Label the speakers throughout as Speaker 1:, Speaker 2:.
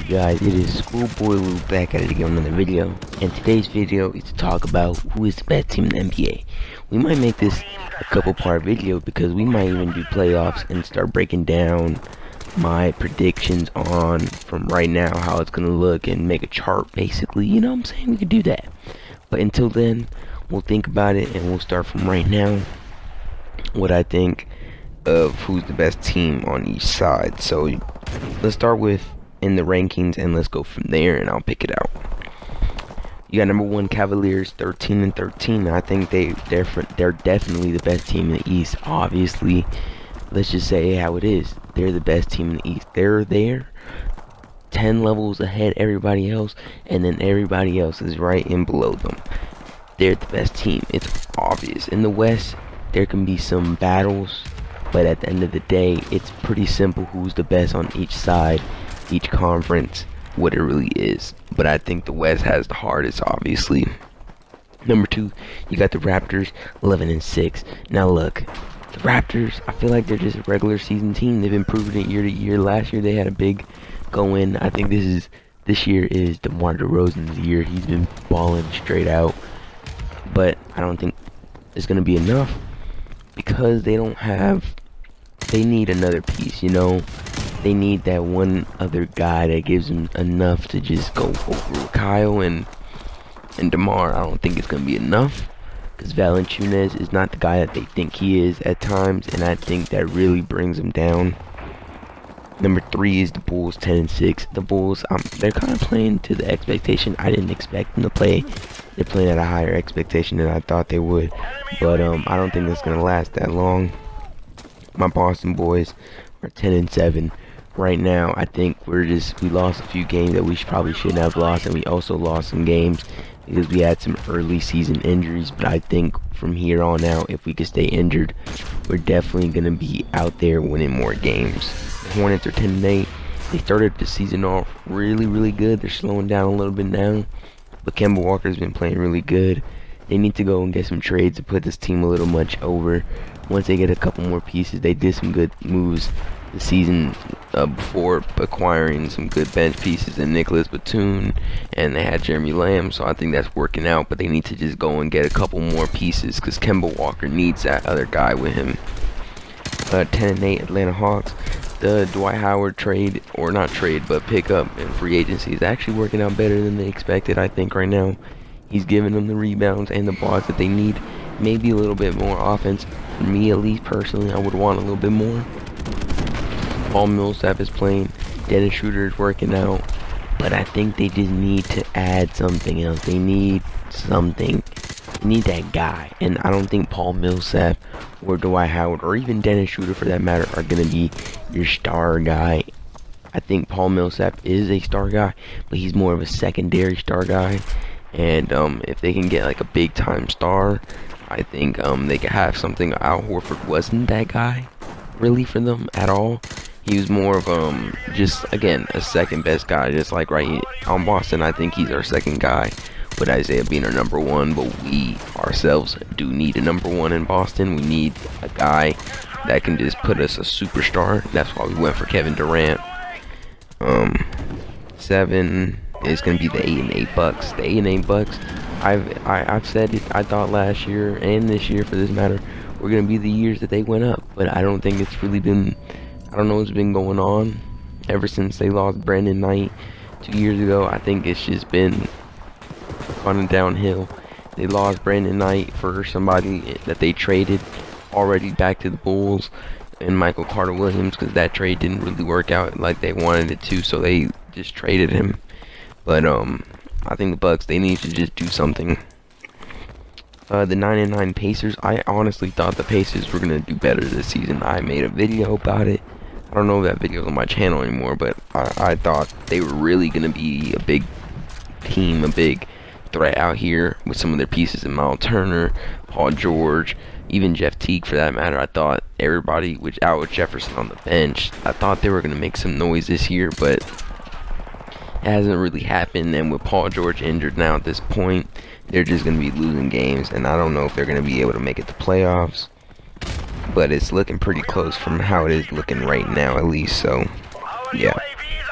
Speaker 1: guys? It is Schoolboy Lou back at it again with another video, and today's video is to talk about who is the best team in the NBA. We might make this a couple part video because we might even do playoffs and start breaking down my predictions on from right now how it's gonna look and make a chart basically, you know what I'm saying? We could do that, but until then we'll think about it and we'll start from right now what I think of who's the best team on each side. So let's start with in the rankings and let's go from there and I'll pick it out. You got number 1 Cavaliers 13-13. I think they're definitely the best team in the East. Obviously, let's just say how it is. They're the best team in the East. They're there 10 levels ahead everybody else, and then everybody else is right in below them. They're the best team. It's obvious. In the West, there can be some battles, but at the end of the day, it's pretty simple who's the best on each side, each conference, what it really is. But I think the West has the hardest, obviously. Number 2, you got the Raptors 11-6. Now look, the Raptors, I feel like they're just a regular season team. They've improved it year to year. Last year they had a big go in. I think this year is DeMar DeRozan's year. He's been balling straight out. But I don't think it's gonna be enough because they need another piece, you know. They need that one other guy that gives them enough to just go over Kyle and DeMar. I don't think it's gonna be enough because Valanciunas is not the guy that they think he is at times, and I think that really brings them down. Number 3 is the Bulls 10-6. The Bulls, they're kind of playing to the expectation I didn't expect them to play. They're playing at a higher expectation than I thought they would, but I don't think it's gonna last that long. My Boston boys are 10-7 right now. I think we lost a few games that we probably shouldn't have lost, and we also lost some games because we had some early season injuries. But I think from here on out, if we could stay injured, we're definitely gonna be out there winning more games. The Hornets are 10-8. They started the season off really good. They're slowing down a little bit now, but Kemba Walker's been playing really good. They need to go and get some trades to put this team a little much over. Once they get a couple more pieces, they did some good moves the season before acquiring some good bench pieces in Nicholas Batum, and they had Jeremy Lamb, so I think that's working out. But they need to just go and get a couple more pieces because Kemba Walker needs that other guy with him. 10-8 Atlanta Hawks. The Dwight Howard trade, or not trade, but pick up in free agency is actually working out better than they expected. I think right now he's giving them the rebounds and the blocks that they need. Maybe a little bit more offense. For me, at least personally, I would want a little bit more. Paul Millsap is playing. Dennis Schroeder is working out. But I think they just need to add something else. They need something. They need that guy. And I don't think Paul Millsap or Dwight Howard or even Dennis Schroeder for that matter are going to be your star guy. I think Paul Millsap is a star guy, but he's more of a secondary star guy. And if they can get like a big time star, I think they could have something. Al Horford wasn't that guy really for them at all. He was more of just again a second best guy, just like right on Boston. I think he's our second guy, with Isaiah being our number 1. But we ourselves do need a number 1 in Boston. We need a guy that can just put us a superstar. That's why we went for Kevin Durant. 7 is gonna be the 8-8 Bucks. The 8-8 Bucks. I've said it. I thought last year and this year, for this matter, were gonna be the years that they went up. But I don't think it's really been. I don't know what's been going on ever since they lost Brandon Knight 2 years ago. I think it's just been running downhill. They lost Brandon Knight for somebody that they traded already back to the Bulls, and Michael Carter Williams, because that trade didn't really work out like they wanted it to, so they just traded him. But I think the Bucks, they need to just do something. The 9-9 Pacers. I honestly thought the Pacers were gonna do better this season. I made a video about it. I don't know if that video's on my channel anymore, but I thought they were really gonna be a big team, a big threat out here with some of their pieces in Miles Turner, Paul George, even Jeff Teague for that matter. I thought everybody, out with Jefferson on the bench, I thought they were gonna make some noise this year, but it hasn't really happened. And with Paul George injured now at this point, they're just going to be losing games, and I don't know if they're going to be able to make it to playoffs, but it's looking pretty close from how it is looking right now, at least. So yeah.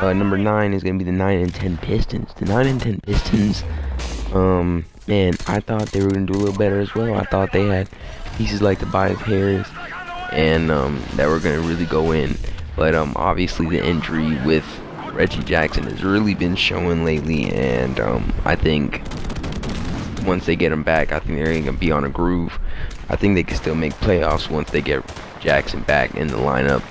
Speaker 1: Number 9 is gonna be the 9 and 10 Pistons. The 9 and 10 Pistons, man, I thought they were gonna do a little better as well. I thought they had pieces like Tobias Harris and that were gonna really go in. But obviously the injury with Reggie Jackson has really been showing lately, and I think once they get him back, I think they're gonna be on a groove. I think they can still make playoffs once they get Jackson back in the lineup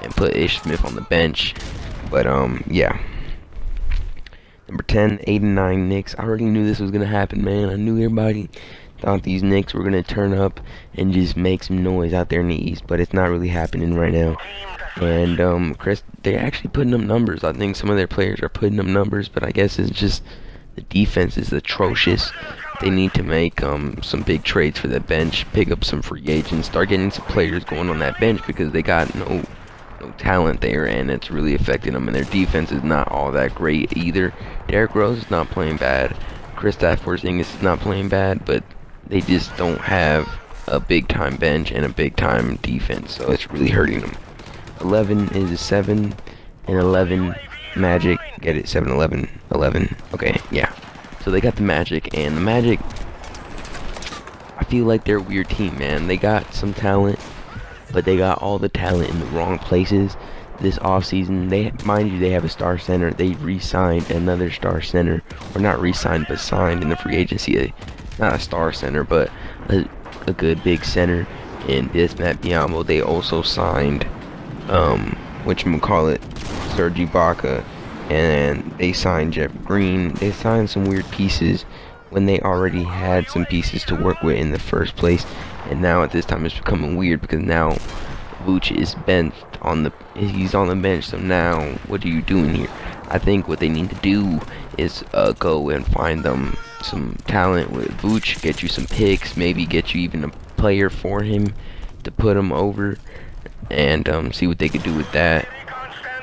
Speaker 1: and put Ish Smith on the bench. But yeah. Number 10, 8 and 9 Knicks. I already knew this was gonna happen, man. I knew everybody thought these Knicks were gonna turn up and just make some noise out there in the East, but it's not really happening right now. And Chris, they're actually putting up numbers. I think some of their players are putting up numbers, but I guess it's just the defense is atrocious. They need to make some big trades for the bench, pick up some free agents, start getting some players going on that bench, because they got no talent there, and it's really affecting them. And their defense is not all that great either. Derrick Rose is not playing bad. Kristaps Porzingis is not playing bad, but they just don't have a big time bench and a big time defense, so it's really hurting them. 11 is 7 and 11 Magic. Get it? 7, 11, 11. Okay, yeah. So they got the Magic, and the Magic, I feel like they're a weird team, man. They got some talent, but they got all the talent in the wrong places. This offseason, mind you, they have a star center. They re-signed another star center, or not re-signed, but signed in the free agency. Not a star center, but a good big center in Bismack Biyombo. They also signed whatchamacallit, Serge Ibaka, and they signed Jeff Green. They signed some weird pieces when they already had some pieces to work with in the first place, and now at this time it's becoming weird because now Vooch is benched he's on the bench. So now what are you doing here? I think what they need to do is go and find them some talent with Vooch, get you some picks, maybe get you even a player for him to put him over, and see what they could do with that.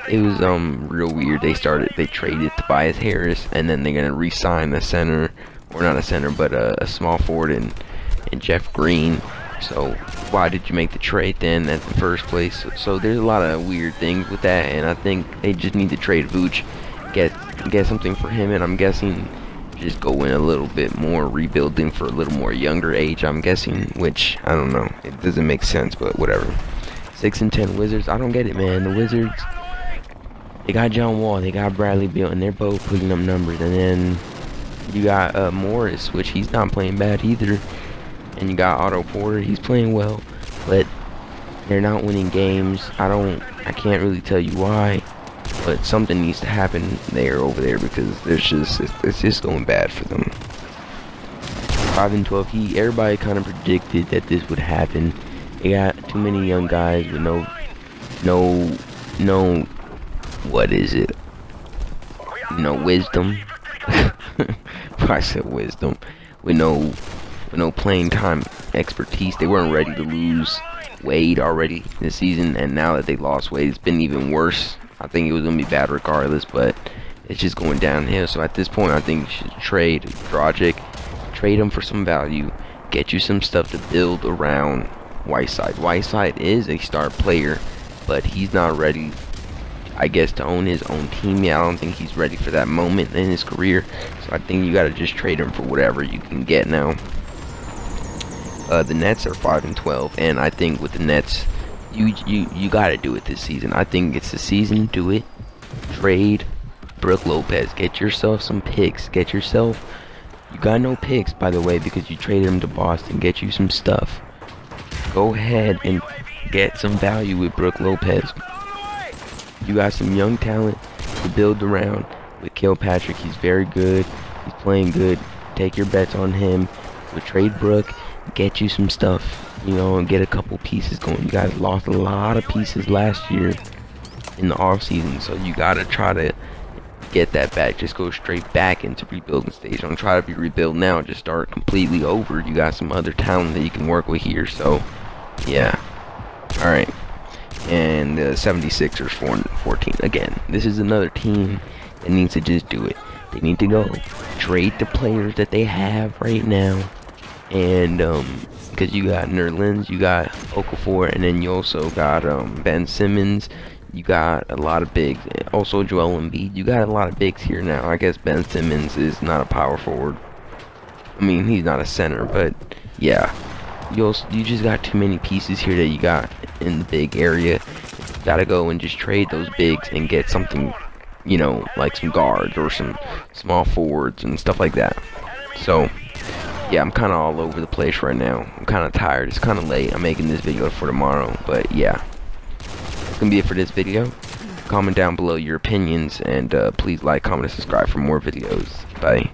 Speaker 1: It was real weird. They traded Tobias Harris, and then they're gonna re-sign the center, or not a center, but a small forward and Jeff Green. So why did you make the trade then at the first place? So there's a lot of weird things with that, and I think they just need to trade Vooch, get something for him, and I'm guessing just go in a little bit more rebuilding for a little more younger age, I'm guessing, which I don't know, it doesn't make sense, but whatever. 6 and 10 Wizards. I don't get it, man. The Wizards, they got John Wall, they got Bradley Beal, and they're both putting up numbers. And then you got Morris, which he's not playing bad either. And you got Otto Porter, he's playing well, but they're not winning games. I can't really tell you why, but something needs to happen over there, because it's just going bad for them. 5 and 12. Everybody kind of predicted that this would happen. They got too many young guys with no what is it? No wisdom. I said wisdom. With no playing time expertise. They weren't ready to lose Wade already this season, and now that they lost Wade, it's been even worse. I think it was gonna be bad regardless, but it's just going downhill. So at this point, I think you should trade Dragic, trade him for some value, get you some stuff to build around Whiteside. Whiteside is a star player, but he's not ready, I guess, to own his own team yet. I don't think he's ready for that moment in his career. So I think you gotta just trade him for whatever you can get now. The Nets are 5 and 12, and I think with the Nets, you gotta do it this season. I think it's the season. Do it. Trade Brook Lopez. Get yourself some picks. You got no picks, by the way, because you traded him to Boston. Get you some stuff. Go ahead and get some value with Brook Lopez. You got some young talent to build around with Kilpatrick. He's very good. He's playing good. Take your bets on him. With trade Brook, get you some stuff, you know, and get a couple pieces going. You guys lost a lot of pieces last year in the off season, so you gotta try to get that back. Just go straight back into rebuilding stage. Don't try to be rebuild now. Just start completely over. You got some other talent that you can work with here. So yeah, all right. And the 76ers 4-14 again. This is another team that needs to just do it. They need to go trade the players that they have right now, and because you got Nerlens, you got Okafor, and then you also got Ben Simmons. you got a lot of bigs. Also Joel Embiid, you got a lot of bigs here now. I guess Ben Simmons is not a power forward. I mean, he's not a center, but yeah. You just got too many pieces here that you got in the big area. You gotta go and just trade those bigs and get something, you know, like some guards or some small forwards and stuff like that. So yeah, I'm kind of all over the place right now. I'm kind of tired. It's kind of late. I'm making this video for tomorrow, but yeah, that's gonna be it for this video. Comment down below your opinions, and please like, comment, and subscribe for more videos. Bye.